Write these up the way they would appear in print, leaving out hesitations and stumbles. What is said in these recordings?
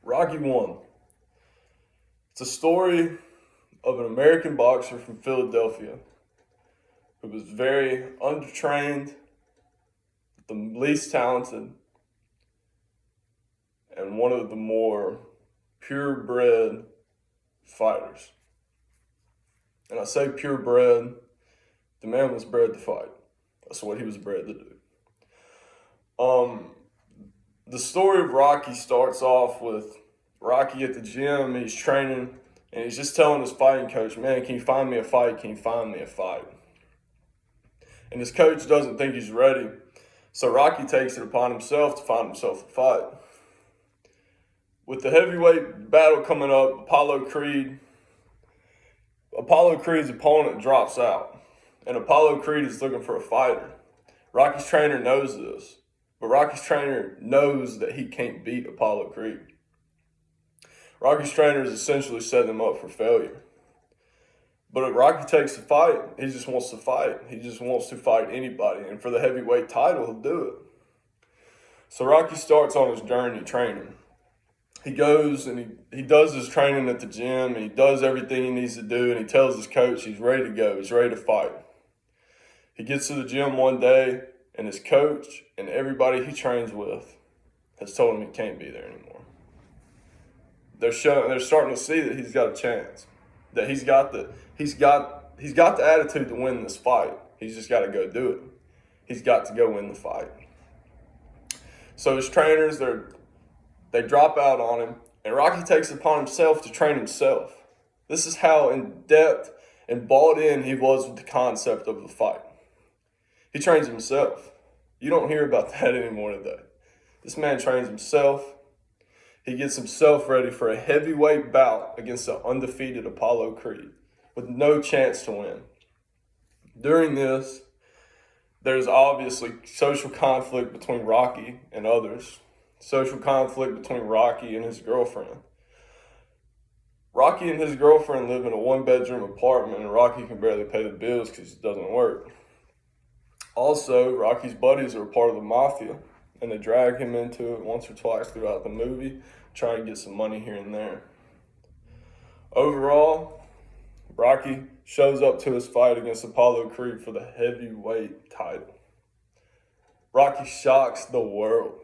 Rocky 1. It's a story of an American boxer from Philadelphia who was very undertrained, the least talented, and one of the more purebred fighters. And I say purebred, the man was bred to fight. That's what he was bred to do. The story of Rocky starts off with Rocky at the gym. He's training, and he's just telling his fighting coach, man, can you find me a fight? Can you find me a fight? And his coach doesn't think he's ready, so Rocky takes it upon himself to find himself a fight. With the heavyweight battle coming up, Apollo Creed's opponent drops out, and Apollo Creed is looking for a fighter. Rocky's trainer knows this, but Rocky's trainer knows that he can't beat Apollo Creed. Rocky's trainer is essentially setting him up for failure. But if Rocky takes the fight, he just wants to fight. He just wants to fight anybody, and for the heavyweight title, he'll do it. So Rocky starts on his journey training. He goes and he does his training at the gym, and he does everything he needs to do, and he tells his coach he's ready to go, he's ready to fight. He gets to the gym one day, and his coach and everybody he trains with has told him he can't be there anymore. They're starting to see that he's got a chance, that he's got the attitude to win this fight. He's just got to go do it. He's got to go win the fight. So his trainers, they drop out on him, and Rocky takes it upon himself to train himself. This is how in depth and bought in he was with the concept of the fight. He trains himself. You don't hear about that anymore today. This man trains himself. He gets himself ready for a heavyweight bout against the undefeated Apollo Creed with no chance to win. During this, there's obviously social conflict between Rocky and others. Social conflict between Rocky and his girlfriend. Rocky and his girlfriend live in a one-bedroom apartment, and Rocky can barely pay the bills because it doesn't work. Also, Rocky's buddies are a part of the mafia, and they drag him into it once or twice throughout the movie, trying to get some money here and there. Overall, Rocky shows up to his fight against Apollo Creed for the heavyweight title. Rocky shocks the world.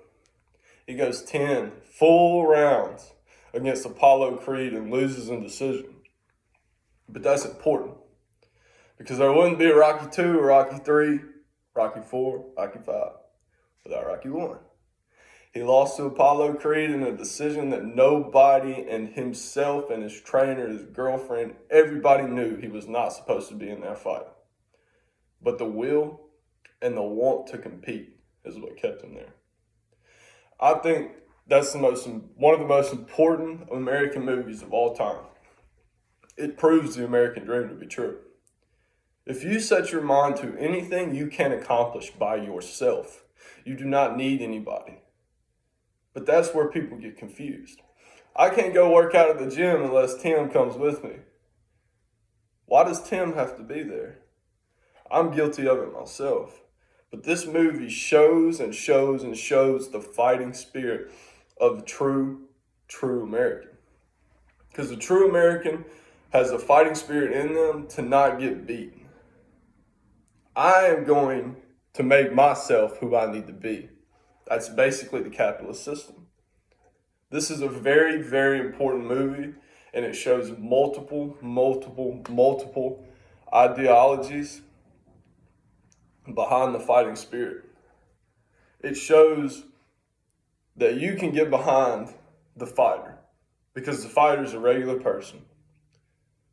He goes 10 full rounds against Apollo Creed and loses in decision. But that's important, because there wouldn't be a Rocky 2 or Rocky 3, Rocky 4, Rocky 5 without Rocky 1. He lost to Apollo Creed in a decision that nobody and himself and his trainer, his girlfriend, everybody knew he was not supposed to be in that fight. But the will and the want to compete is what kept him there. I think that's one of the most important American movies of all time. It proves the American dream to be true. If you set your mind to anything you can accomplish by yourself, you do not need anybody. But that's where people get confused. I can't go work out at the gym unless Tim comes with me. Why does Tim have to be there? I'm guilty of it myself. But this movie shows and shows and shows the fighting spirit of the true American. Because the true American has the fighting spirit in them to not get beaten. I am going to make myself who I need to be. That's basically the capitalist system. This is a very, very important movie, and it shows multiple ideologies behind the fighting spirit. It shows that you can get behind the fighter, because the fighter is a regular person.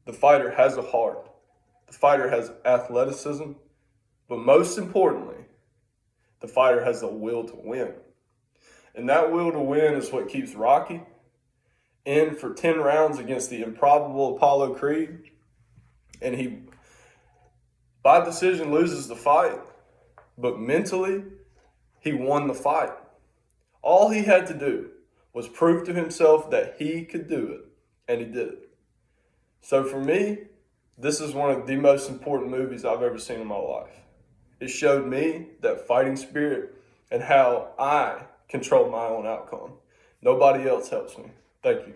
The fighter has a heart. The fighter has athleticism. But most importantly, the fighter has the will to win. And that will to win is what keeps Rocky in for 10 rounds against the improbable Apollo Creed. And he, by decision, loses the fight. But mentally, he won the fight. All he had to do was prove to himself that he could do it. And he did it. So for me, this is one of the most important movies I've ever seen in my life. It showed me that fighting spirit and how I control my own outcome. Nobody else helps me. Thank you.